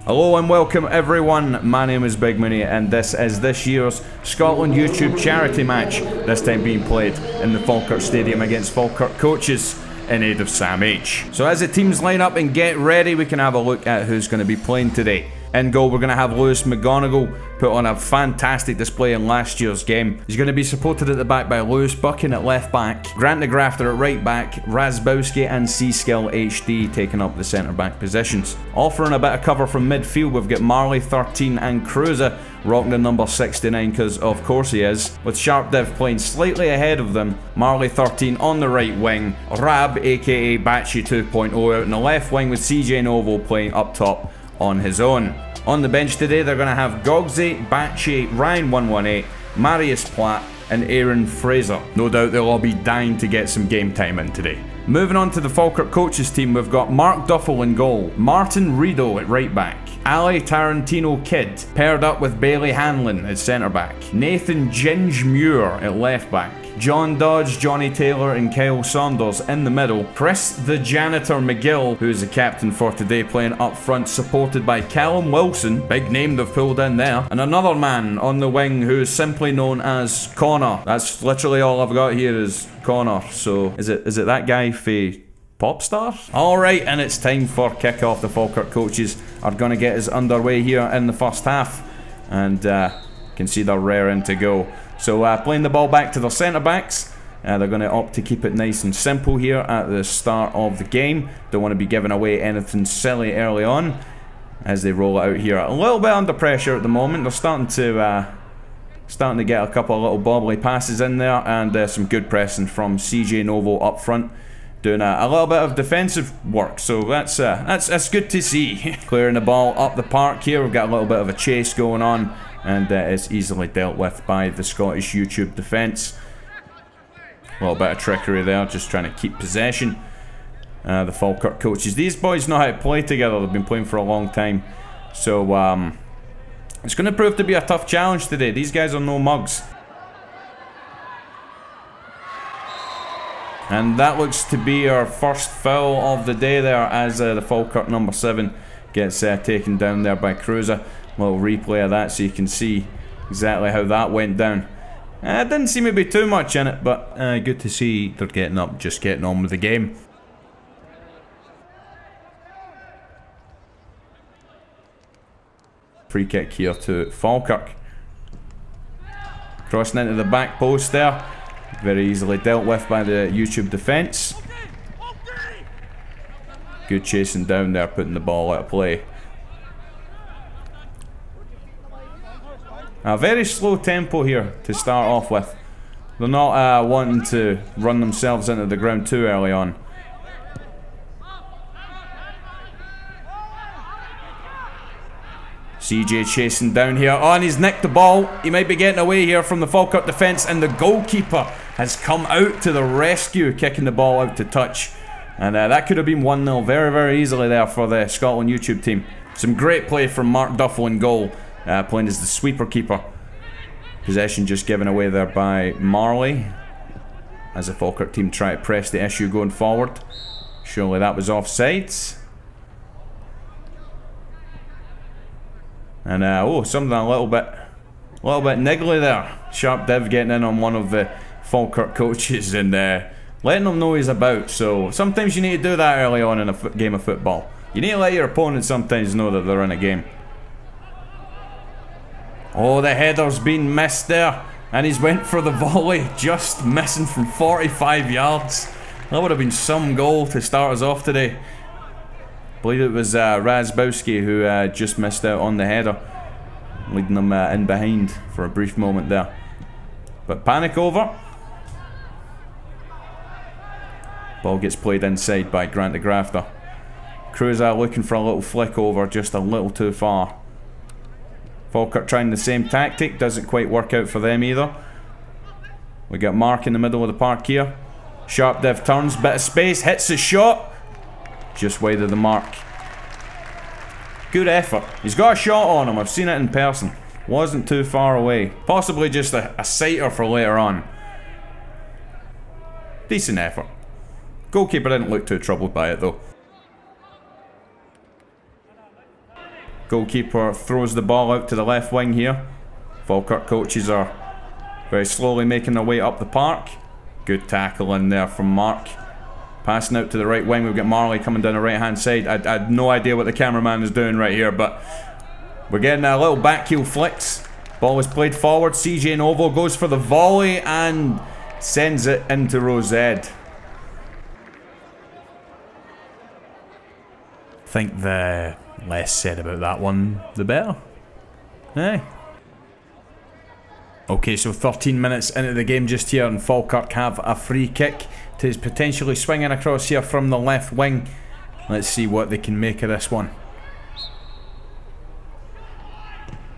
Hello and welcome everyone, my name is Big Mooney and this is this year's Scotland YouTube charity match, this time being played in the Falkirk Stadium against Falkirk Coaches in aid of Sam H. So as the teams line up and get ready, we can have a look at who's going to be playing today. In goal, we're going to have Lewis McGonigal, put on a fantastic display in last year's game. He's going to be supported at the back by Lewis Buchan at left back, Grant the Grafter at right back, Razbowski and C-Skill HD taking up the centre back positions. Offering a bit of cover from midfield, we've got Marley 13 and Cruiser rocking the number 69 because of course he is, with Sharp Dev playing slightly ahead of them. Marley 13 on the right wing, Rab aka Batchy 2.0 out in the left wing with CJ Novo playing up top on his own. On the bench today, they're going to have Gogsy, Batchy, Ryan 118, Marius Platt and Aaron Fraser. No doubt they'll all be dying to get some game time in today. Moving on to the Falkirk Coaches team, we've got Mark Duffel in goal, Martin Rideau at right back, Ali Tarantino Kidd paired up with Bailey Hanlon at centre back, Nathan Ginge Muir at left back, John Dodge, Johnny Taylor and Kyle Saunders in the middle, Chris the Janitor McGill, who is the captain for today, playing up front, supported by Callum Wilson, big name they've pulled in there, and another man on the wing who is simply known as Connor. That's literally all I've got here is Connor. So is it that guy for Popstar? Alright, and it's time for kick-off. The Falkirk Coaches are going to get us underway here in the first half, and can see they're raring to go. So playing the ball back to their centre backs. They're going to opt to keep it nice and simple here at the start of the game. Don't want to be giving away anything silly early on as they roll it out here. A little bit under pressure at the moment. They're starting to get a couple of little bobbly passes in there, and some good pressing from CJ Novo up front, doing a little bit of defensive work. So that's good to see. Clearing the ball up the park here. We've got a little bit of a chase going on, and it's easily dealt with by the Scottish YouTube defence. A little bit of trickery there, just trying to keep possession. The Falkirk Coaches, these boys know how to play together. They've been playing for a long time, so it's going to prove to be a tough challenge today. These guys are no mugs. And that looks to be our first foul of the day there, as the Falkirk number 7 gets taken down there by Cruiser. A little replay of that so you can see exactly how that went down. It didn't seem to be too much in it, but good to see they're getting up, just getting on with the game. Free kick here to Falkirk. Crossing into the back post there. Very easily dealt with by the YouTube defence. Good chasing down there, putting the ball out of play. A very slow tempo here to start off with. They're not wanting to run themselves into the ground too early on. CJ chasing down here. Oh, and he's nicked the ball. He might be getting away here from the Falkirk defence, and the goalkeeper has come out to the rescue, kicking the ball out to touch. And that could have been 1-0 very, very easily there for the Scotland YouTube team. Some great play from Mark Duffel in goal, playing as the sweeper keeper. Possession just given away there by Marley, as the Falkirk team try to press the issue going forward. Surely that was offsides. And oh, something a little bit niggly there. Sharp Dev getting in on one of the Falkirk Coaches and letting them know he's about. So sometimes you need to do that early on in a game of football. You need to let your opponent sometimes know that they're in a game. Oh, the header's been missed there, and he's went for the volley, just missing from 45 yards. That would have been some goal to start us off today. I believe it was Razbowski who just missed out on the header, leading them in behind for a brief moment there. But panic over. Ball gets played inside by Grant the Grafter. Cruiser looking for a little flick over, just a little too far. Falkirk trying the same tactic, doesn't quite work out for them either. We got Mark in the middle of the park here. Sharp Dev turns, bit of space, hits the shot. Just wide of the mark. Good effort. He's got a shot on him, I've seen it in person. Wasn't too far away. Possibly just a sighter for later on. Decent effort. Goalkeeper didn't look too troubled by it though. Goalkeeper throws the ball out to the left wing here. Falkirk coaches are very slowly making their way up the park. Good tackle in there from Mark. Passing out to the right wing, we've got Marley coming down the right hand side. I had no idea what the cameraman is doing right here, but we're getting a little back heel flicks. Ball is played forward. CJ Novo goes for the volley and sends it into row Z. I think the less said about that one, the better. Hey. Okay, so 13 minutes into the game just here, and Falkirk have a free kick to potentially swinging across here from the left wing. Let's see what they can make of this one.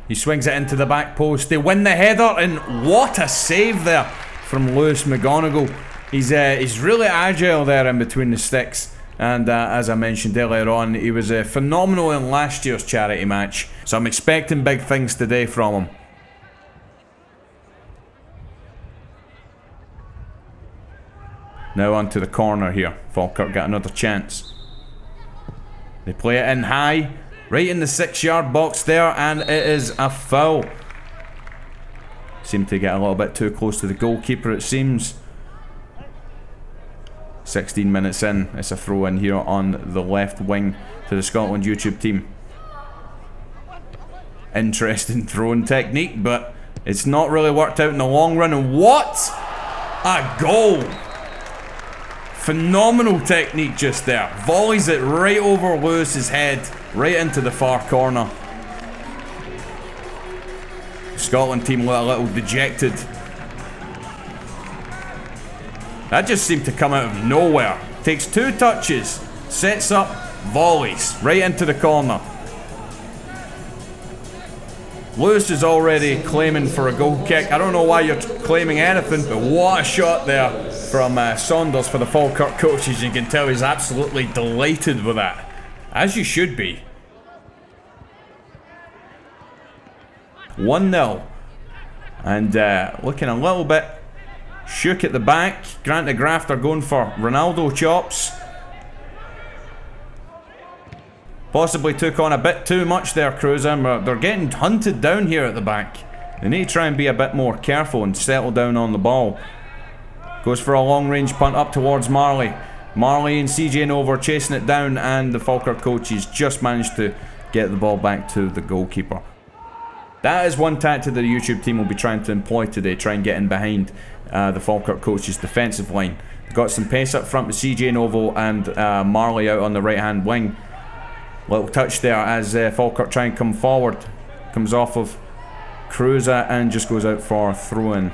He swings it into the back post. They win the header, and what a save there from Lewis McGonigal. He's really agile there in between the sticks. And as I mentioned earlier on, he was phenomenal in last year's charity match. So I'm expecting big things today from him. Now onto the corner here. Falkirk got another chance. They play it in high, right in the 6-yard box there, and it is a foul. Seemed to get a little bit too close to the goalkeeper, it seems. 16 minutes in, it's a throw in here on the left wing to the Scotland YouTube team. Interesting throwing technique, but it's not really worked out in the long run. And what a goal! Phenomenal technique just there. Volleys it right over Lewis's head, right into the far corner. Scotland team look a little dejected. That just seemed to come out of nowhere. Takes 2 touches, sets up, volleys right into the corner. Lewis is already claiming for a goal kick. I don't know why you're claiming anything, but what a shot there from Saunders for the Falkirk coaches. You can tell he's absolutely delighted with that, as you should be. 1-0, and looking a little bit shook at the back. Grant de Graft are going for Ronaldo chops. Possibly took on a bit too much there, Cruiser. They're getting hunted down here at the back. They need to try and be a bit more careful and settle down on the ball. Goes for a long range punt up towards Marley. Marley and CJ Novo chasing it down, and the Falkirk coaches just managed to get the ball back to the goalkeeper. That is one tactic that the YouTube team will be trying to employ today. Try and get in behind the Falkirk coaches' defensive line. They've got some pace up front with CJ Novo and Marley out on the right hand wing. Little touch there as Falkirk try and come forward. Comes off of Cruiser and just goes out for a throw-in.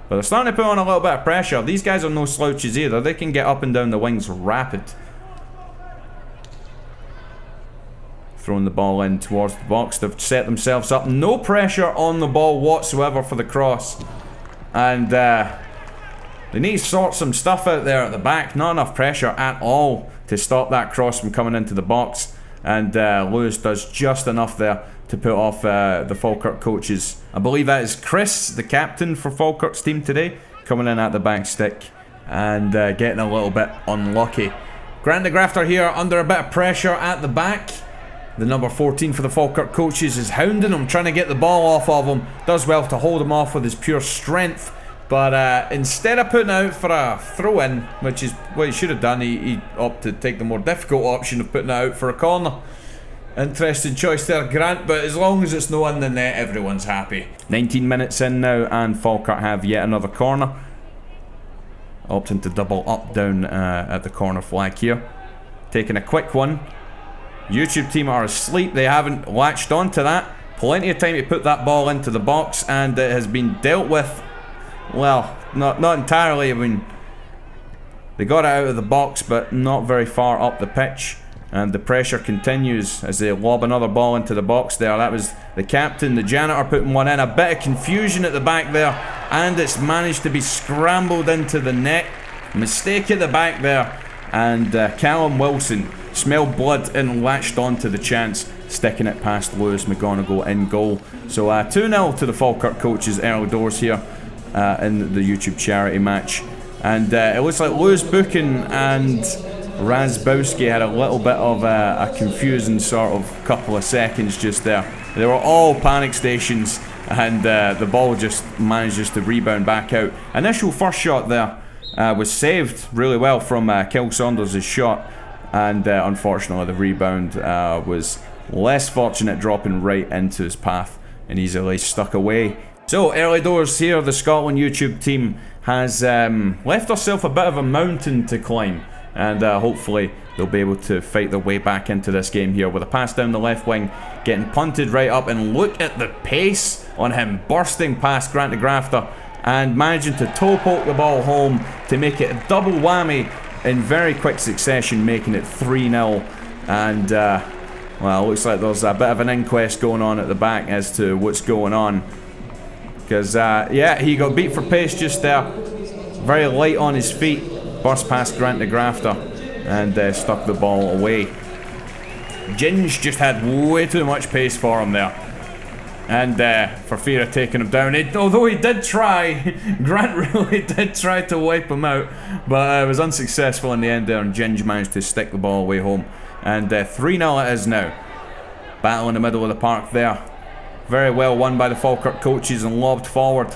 But they're starting to put on a little bit of pressure. These guys are no slouches either. They can get up and down the wings rapid. Throwing the ball in towards the box. They've set themselves up. No pressure on the ball whatsoever for the cross. And they need to sort some stuff out there at the back. Not enough pressure at all to stop that cross from coming into the box. And Lewis does just enough there to put off the Falkirk coaches. I believe that is Chris, the captain for Falkirk's team today, coming in at the back stick and getting a little bit unlucky. Grant de Graft are here under a bit of pressure at the back. The number 14 for the Falkirk coaches is hounding him, trying to get the ball off of him. Does well to hold him off with his pure strength. But instead of putting out for a throw-in, which is what he should have done, he opted to take the more difficult option of putting it out for a corner. Interesting choice there, Grant, but as long as it's no in the net, everyone's happy. 19 minutes in now, and Falkirk have yet another corner. Opting to double up down at the corner flag here. Taking a quick one. YouTube team are asleep, they haven't latched onto that. Plenty of time to put that ball into the box, and it has been dealt with. Well, not entirely. I mean, they got it out of the box, but not very far up the pitch. And the pressure continues as they lob another ball into the box there. That was the captain, the janitor, putting one in. A bit of confusion at the back there, and it's managed to be scrambled into the net. Mistake at the back there, and Callum Wilson smelled blood and latched onto the chance, sticking it past Lewis McGonigal in goal. So 2-0 to the Falkirk coaches early doors here in the YouTube charity match. And it looks like Lewis Buchan and Razbowski had a little bit of a confusing sort of couple of seconds just there. They were all panic stations, and the ball just managed to rebound back out. Initial first shot there was saved really well from Kel Saunders' shot, and unfortunately the rebound was less fortunate, dropping right into his path and easily stuck away. So early doors here, the Scotland YouTube team has left herself a bit of a mountain to climb, and hopefully they'll be able to fight their way back into this game here with a pass down the left wing, getting punted right up, and look at the pace on him, bursting past Grant de Grafter and managing to toe poke the ball home to make it a double whammy in very quick succession, making it 3-0. And well, looks like there's a bit of an inquest going on at the back as to what's going on, because yeah, he got beat for pace just there, very light on his feet, burst past Grant de Grafter and stuck the ball away. Ginge just had way too much pace for him there, and for fear of taking him down, although he did try, Grant really did try to wipe him out, but was unsuccessful in the end there, and Ginge managed to stick the ball away home. And 3-0 it is now. Battle in the middle of the park there. Very well won by the Falkirk coaches and lobbed forward.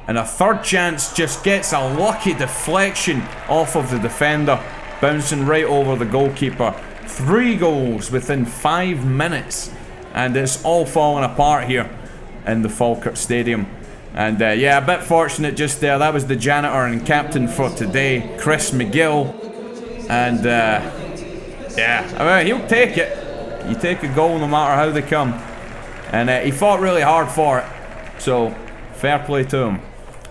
And a third chance just gets a lucky deflection off of the defender, bouncing right over the goalkeeper. 3 goals within 5 minutes, and it's all falling apart here in the Falkirk Stadium. And yeah, a bit fortunate just there. That was the janitor and captain for today, Chris McGill. And yeah, I mean, he'll take it. You take a goal no matter how they come. And he fought really hard for it, so fair play to him.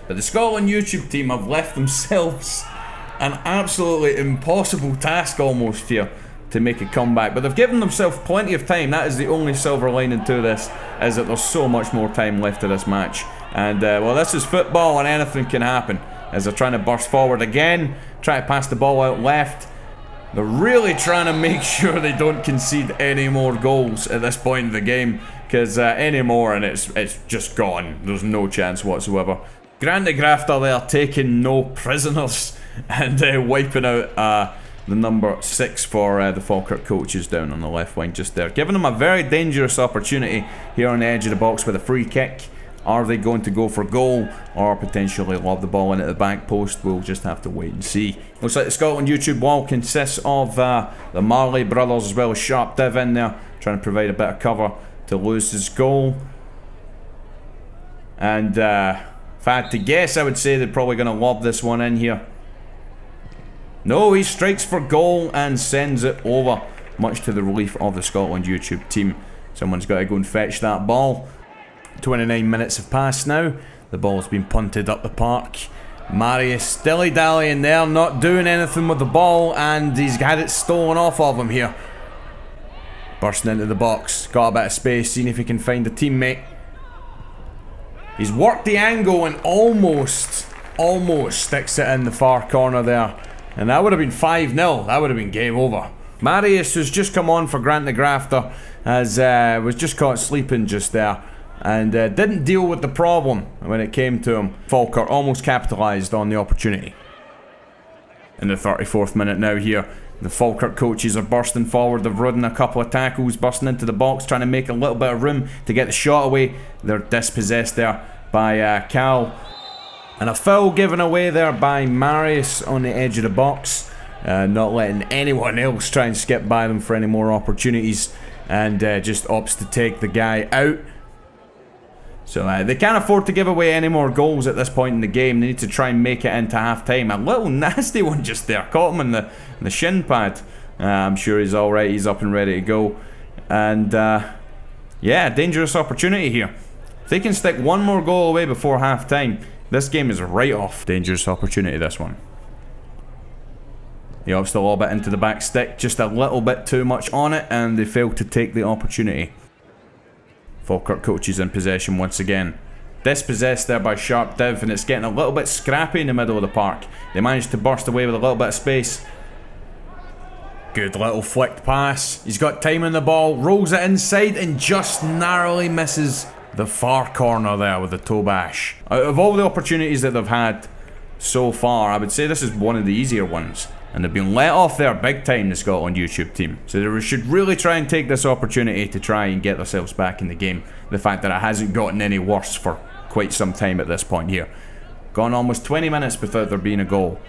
But the Scotland YouTube team have left themselves an absolutely impossible task almost here to make a comeback. But they've given themselves plenty of time. That is the only silver lining to this, is that there's so much more time left to this match. And well, this is football and anything can happen, as they're trying to burst forward again, try to pass the ball out left. They're really trying to make sure they don't concede any more goals at this point in the game, because any more and it's just gone. There's no chance whatsoever. Grant de Grafter there taking no prisoners and wiping out the number 6 for the Falkirk coaches down on the left wing just there, giving them a very dangerous opportunity here on the edge of the box with a free kick. Are they going to go for goal or potentially lob the ball in at the back post? We'll just have to wait and see. Looks like the Scotland YouTube wall consists of the Marley brothers as well as Sharp Div in there, trying to provide a bit of cover to lose his goal. And if I had to guess, I would say they're probably going to lob this one in here. No, he strikes for goal and sends it over, much to the relief of the Scotland YouTube team. Someone's got to go and fetch that ball. 29 minutes have passed now. The ball's been punted up the park. Marius dilly-dallying there, not doing anything with the ball, and he's had it stolen off of him here. Bursting into the box, got a bit of space, seeing if he can find a teammate. He's worked the angle and almost sticks it in the far corner there. And that would have been 5-0, that would have been game over. Marius, who's just come on for Grant de Grafter, was just caught sleeping just there, and didn't deal with the problem when it came to him. Falkirk almost capitalised on the opportunity. In the 34th minute now here, the Falkirk coaches are bursting forward. They've ridden a couple of tackles, bursting into the box, trying to make a little bit of room to get the shot away. They're dispossessed there by Cal. And a foul given away there by Marius on the edge of the box. Not letting anyone else try and skip by them for any more opportunities. And just opts to take the guy out. So they can't afford to give away any more goals at this point in the game. They need to try and make it into half-time. A little nasty one just there. Caught him in the shin pad. I'm sure he's alright. He's up and ready to go. And yeah, dangerous opportunity here. If they can stick one more goal away before half-time, this game is right off. Dangerous opportunity, this one. He opts to lob it into the back stick. Just a little bit too much on it, and they fail to take the opportunity. Falkirk coaches in possession once again. Dispossessed there by Sharp Div, and it's getting a little bit scrappy in the middle of the park. They managed to burst away with a little bit of space. Good little flicked pass. He's got time on the ball, rolls it inside and just narrowly misses the far corner there with the toe bash. Out of all the opportunities that they've had so far, I would say this is one of the easier ones. And they've been let off there big time, the Scotland YouTube team. So they should really try and take this opportunity to try and get themselves back in the game. The fact that it hasn't gotten any worse for quite some time at this point here. Gone almost 20 minutes without there being a goal.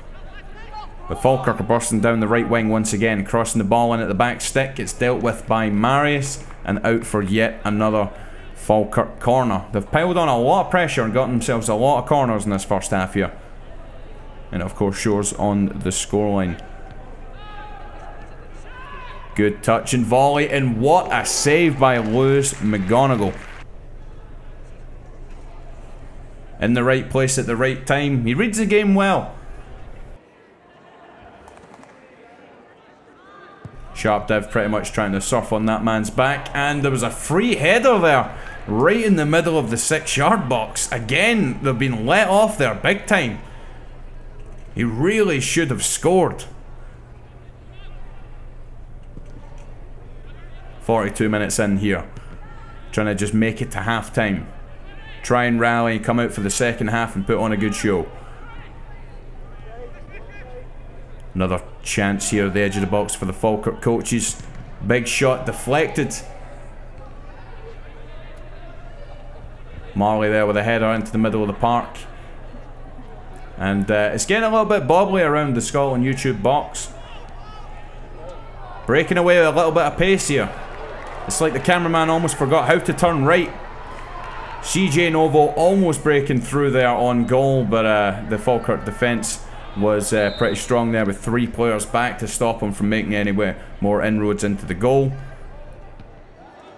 But Falkirk are bursting down the right wing once again, crossing the ball in at the back stick. It's dealt with by Marius and out for yet another Falkirk corner. They've piled on a lot of pressure and gotten themselves a lot of corners in this first half here. And of course shows on the scoreline. Good touch and volley, and what a save by Lewis McGonigal. In the right place at the right time. He reads the game well. Sharp Dev pretty much trying to surf on that man's back, and there was a free header there right in the middle of the 6-yard box. Again, they've been let off there big time. He really should have scored. 42 minutes in here. Trying to just make it to half time. Try and rally, come out for the second half and put on a good show. Another chance here at the edge of the box for the Falkirk coaches. Big shot deflected. Marley there with a header into the middle of the park. And it's getting a little bit bobbly around the Scotland YouTube box. Breaking away with a little bit of pace here. It's like the cameraman almost forgot how to turn right. CJ Novo almost breaking through there on goal, but the Falkirk defence was pretty strong there with 3 players back to stop him from making any more inroads into the goal.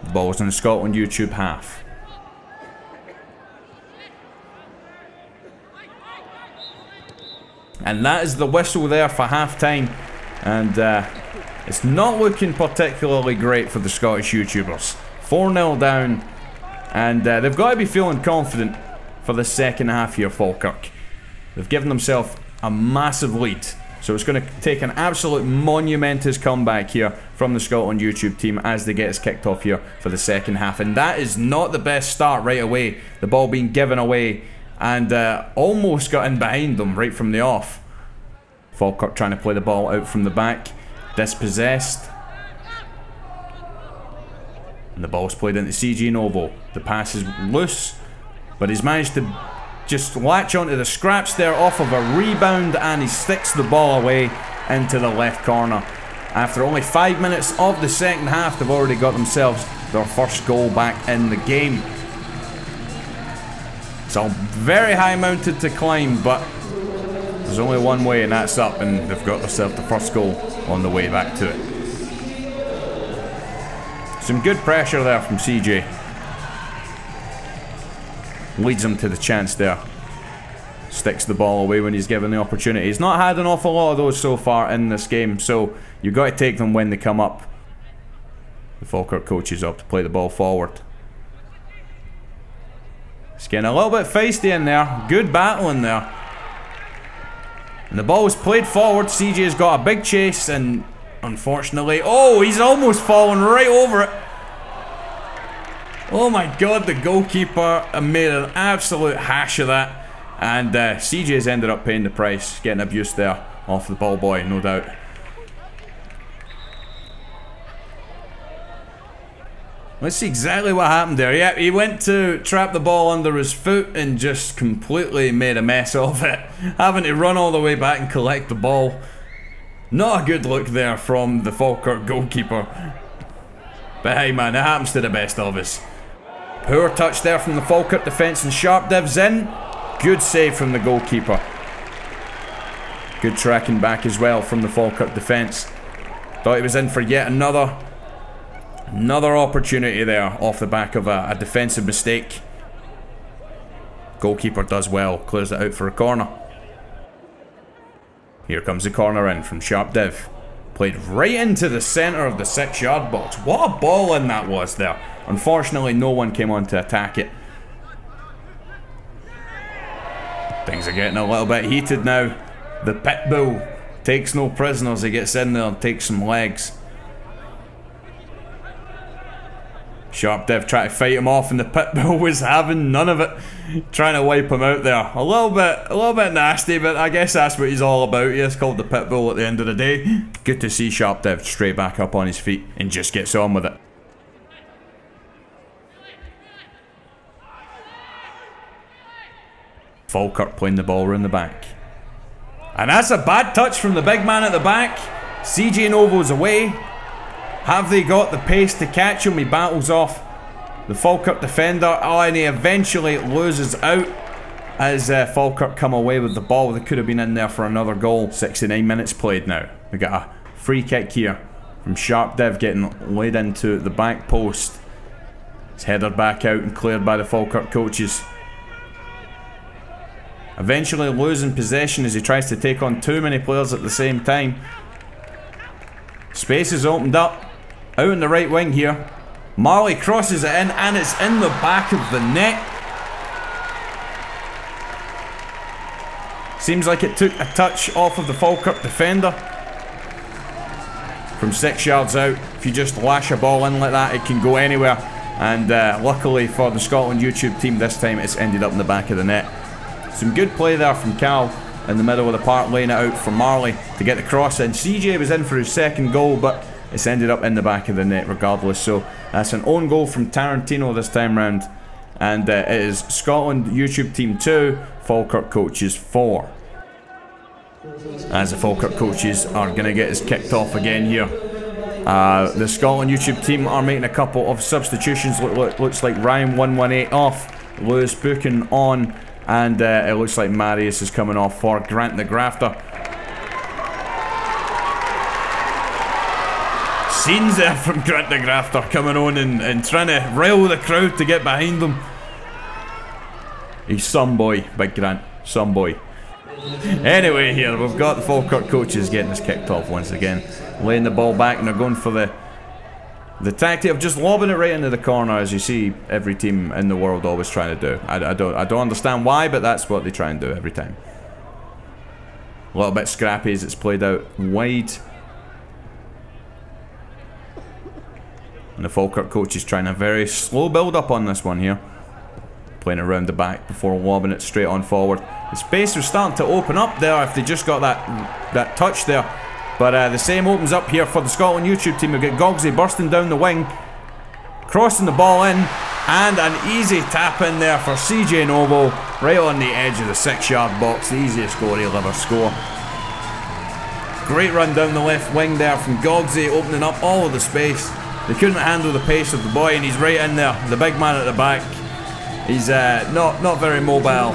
The ball was in the Scotland YouTube half. And that is the whistle there for half-time. And it's not looking particularly great for the Scottish YouTubers. 4-0 down. And they've got to be feeling confident for the second half here, Falkirk. They've given themselves a massive lead. So it's going to take an absolute monumentous comeback here from the Scotland YouTube team as they get us kicked off here for the second half. And that is not the best start right away. The ball being given away and almost got in behind them right from the off. Falkirk trying to play the ball out from the back. Dispossessed. And the ball's played into CJ Novo. The pass is loose, but he's managed to just latch onto the scraps there off of a rebound, and he sticks the ball away into the left corner. After only 5 minutes of the second half, they've already got themselves their first goal back in the game. It's all very high mounted to climb, but there's only one way, and that's up, and they've got themselves the first goal on the way back to it. Some good pressure there from CJ. Leads him to the chance there. Sticks the ball away when he's given the opportunity. He's not had an awful lot of those so far in this game, so you've got to take them when they come up. The Falkirk coaches up to play the ball forward. It's getting a little bit feisty in there. Good battle in there. And the ball was played forward. CJ's got a big chase, and unfortunately, oh, he's almost fallen right over it. Oh my god, the goalkeeper made an absolute hash of that. And CJ's ended up paying the price, getting abused there off the ball boy, no doubt. Let's see exactly what happened there. Yeah, he went to trap the ball under his foot and just completely made a mess of it. Having to run all the way back and collect the ball. Not a good look there from the Falkirk goalkeeper. But hey man, it happens to the best of us. Poor touch there from the Falkirk defence, and Sharp divs in. Good save from the goalkeeper. Good tracking back as well from the Falkirk defence. Thought he was in for yet another opportunity there off the back of a defensive mistake. Goalkeeper does well, clears it out for a corner. Here comes the corner in from Sharp Div. Played right into the centre of the 6-yard box. What a ball in that was there. Unfortunately, no one came on to attack it. Things are getting a little bit heated now. The Pitbull takes no prisoners. He gets in there and takes some legs. Sharp Dev trying to fight him off, and the Pitbull was having none of it, trying to wipe him out there. A little bit nasty, but I guess that's what he's all about. He is called the Pitbull at the end of the day. Good to see Sharp Dev straight back up on his feet and just gets on with it. Falkirk playing the ball around the back. And that's a bad touch from the big man at the back. CJ Novo's away. Have they got the pace to catch him? He battles off the Falkirk defender. Oh, and he eventually loses out as Falkirk come away with the ball. They could have been in there for another goal. 69 minutes played now. We got a free kick here from Sharp Dev getting laid into the back post. It's headed back out and cleared by the Falkirk coaches. Eventually losing possession as he tries to take on too many players at the same time. Space is opened up. Out in the right wing here. Marley crosses it in, and it's in the back of the net. Seems like it took a touch off of the Falkirk defender. From 6 yards out, if you just lash a ball in like that, it can go anywhere. And luckily for the Scotland YouTube team, this time it's ended up in the back of the net. Some good play there from Cal in the middle of the park, laying it out for Marley to get the cross in. CJ was in for his second goal, but it's ended up in the back of the net regardless. So that's an own goal from Tarantino this time round. And it is Scotland YouTube team 2, Falkirk coaches 4. As the Falkirk coaches are going to get us kicked off again here. The Scotland YouTube team are making a couple of substitutions. Looks like Ryan 118 off, Lewis Buchan on, and it looks like Marius is coming off for Grant the Grafter. Scenes there from Grant the Grafter coming on and trying to rile the crowd to get behind him. He's some boy, Big Grant, some boy. Anyway, here we've got the Falkirk coaches getting us kicked off once again, laying the ball back, and they're going for the tactic of just lobbing it right into the corner, as you see every team in the world always trying to do. I don't understand why, but that's what they try and do every time. A little bit scrappy as it's played out wide. And the Falkirk coaches trying a very slow build up on this one here. Playing around the back before lobbing it straight on forward. The space was starting to open up there if they just got that touch there. But the same opens up here for the Scotland YouTube team. We've got Gogsy bursting down the wing, crossing the ball in, and an easy tap in there for CJ Novo, right on the edge of the 6-yard box. The easiest goal he'll ever score. Great run down the left wing there from Gogsy, opening up all of the space. They couldn't handle the pace of the boy, and he's right in there. The big man at the back. He's not very mobile,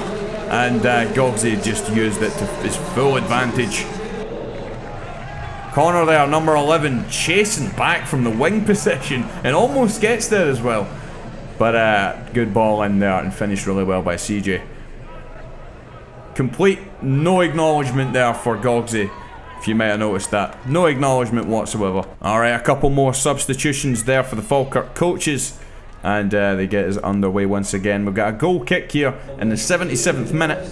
and Gogsy just used it to his full advantage. Corner there, number 11, chasing back from the wing position, and almost gets there as well. But good ball in there and finished really well by CJ. Complete no acknowledgement there for Gogsy, if you might have noticed that. No acknowledgement whatsoever. Alright, a couple more substitutions there for the Falkirk coaches. And they get us underway once again. We've got a goal kick here in the 77th minute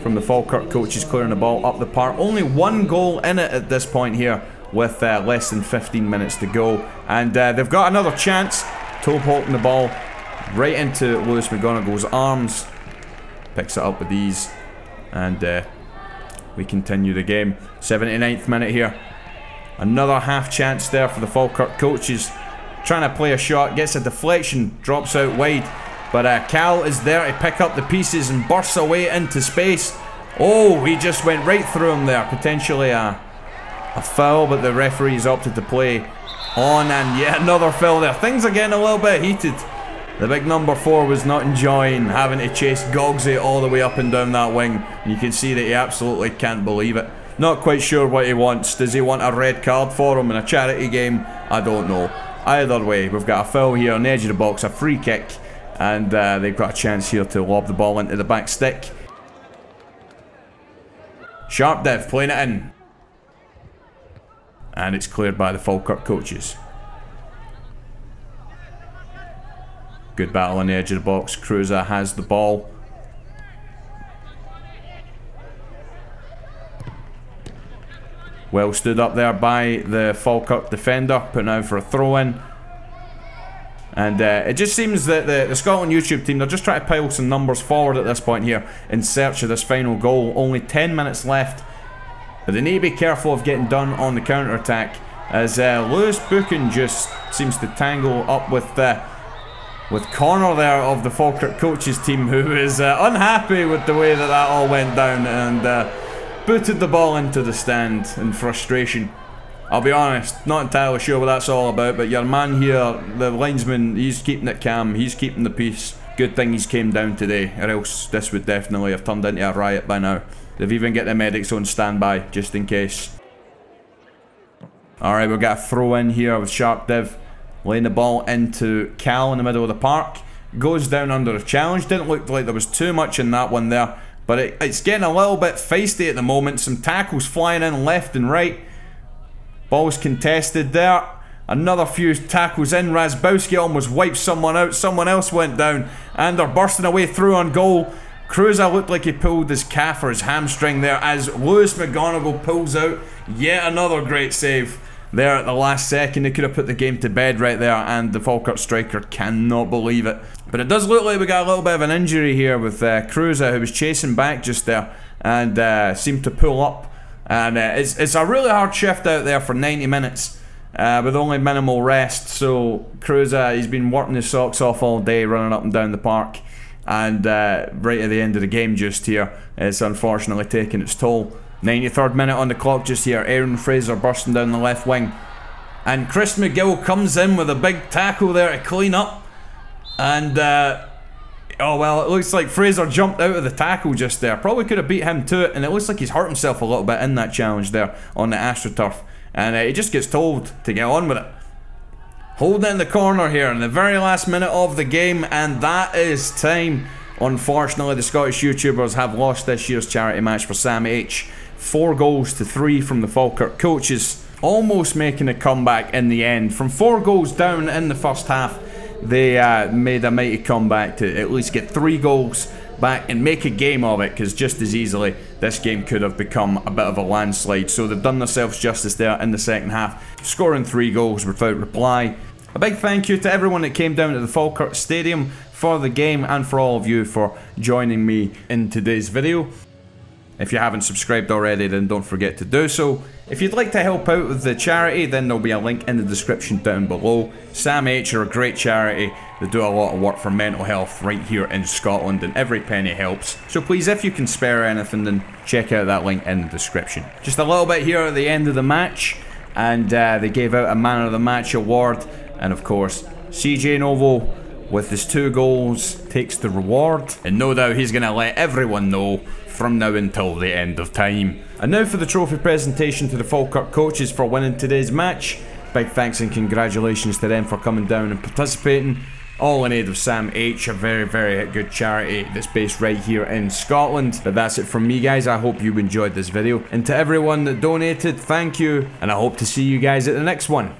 from the Falkirk coaches, clearing the ball up the park. Only one goal in it at this point here with less than 15 minutes to go. And they've got another chance. Toe poking the ball right into Lewis McGonagall's arms. Picks it up with ease. And we continue the game. 79th minute here. Another half chance there for the Falkirk coaches. Trying to play a shot, gets a deflection, drops out wide. But Cal is there to pick up the pieces and bursts away into space. Oh, he just went right through him there. Potentially a foul, but the referee's opted to play on, and yet another foul there. Things are getting a little bit heated. The big number 4 was not enjoying having to chase Gogsy all the way up and down that wing. And you can see that he absolutely can't believe it. Not quite sure what he wants. Does he want a red card for him in a charity game? I don't know. Either way, we've got a foul here on the edge of the box, a free kick, and they've got a chance here to lob the ball into the back stick. Sharp Dev playing it in. And it's cleared by the Falkirk coaches. Good battle on the edge of the box. Cruiser has the ball. Well stood up there by the Falkirk defender, putting out for a throw-in. And it just seems that the Scotland YouTube team, they're just trying to pile some numbers forward at this point here in search of this final goal. Only 10 minutes left. But they need to be careful of getting done on the counter-attack, as Lewis Buchan just seems to tangle up with Connor there of the Falkirk Coaches team, who is unhappy with the way that all went down, and booted the ball into the stand in frustration. I'll be honest, not entirely sure what that's all about, but your man here, the linesman, he's keeping it calm, he's keeping the peace. Good thing he's came down today, or else this would definitely have turned into a riot by now. They've even got the medics on standby, just in case. Alright, we've got a throw in here with Sharp Div, laying the ball into Cal in the middle of the park. Goes down under a challenge. Didn't look like there was too much in that one there, but it's getting a little bit feisty at the moment. Some tackles flying in left and right. Ball's contested there. Another few tackles in. Razbowski almost wiped someone out. Someone else went down, and they're bursting away through on goal. Cruiser looked like he pulled his calf or his hamstring there, as Lewis McGonigal pulls out yet another great save there at the last second. They could have put the game to bed right there, and the Falkirk striker cannot believe it. But it does look like we got a little bit of an injury here with Cruiser, who was chasing back just there and seemed to pull up. And it's a really hard shift out there for 90 minutes with only minimal rest. So Cruiser, he's been working his socks off all day, running up and down the park. And right at the end of the game just here, it's unfortunately taken its toll. 93rd minute on the clock just here. Aaron Fraser bursting down the left wing. And Chris McGill comes in with a big tackle there to clean up. And oh well, it looks like Fraser jumped out of the tackle just there. Probably could have beat him to it, and it looks like he's hurt himself a little bit in that challenge there on the AstroTurf. And he just gets told to get on with it. Holding it in the corner here in the very last minute of the game, and that is time. Unfortunately, the Scottish YouTubers have lost this year's charity match for Sam H. 4 goals to 3 from the Falkirk Coaches. Almost making a comeback in the end. From 4 goals down in the first half, they made a mighty comeback to at least get 3 goals back and make a game of it, because just as easily this game could have become a bit of a landslide. So they've done themselves justice there in the second half, scoring 3 goals without reply. A big thank you to everyone that came down to the Falkirk Stadium for the game, and for all of you for joining me in today's video. If you haven't subscribed already, then don't forget to do so. If you'd like to help out with the charity, then there'll be a link in the description down below. Sam H are a great charity. They do a lot of work for mental health right here in Scotland, and every penny helps. So please, if you can spare anything, then check out that link in the description. Just a little bit here at the end of the match, and they gave out a Man of the Match award, and of course, CJ Novo, with his 2 goals, takes the reward, and no doubt he's going to let everyone know from now until the end of time. And now for the trophy presentation to the Falkirk Coaches for winning today's match. Big thanks and congratulations to them for coming down and participating. All in aid of Sam H, a very, very good charity that's based right here in Scotland. But that's it from me, guys. I hope you enjoyed this video. And to everyone that donated, thank you. And I hope to see you guys at the next one.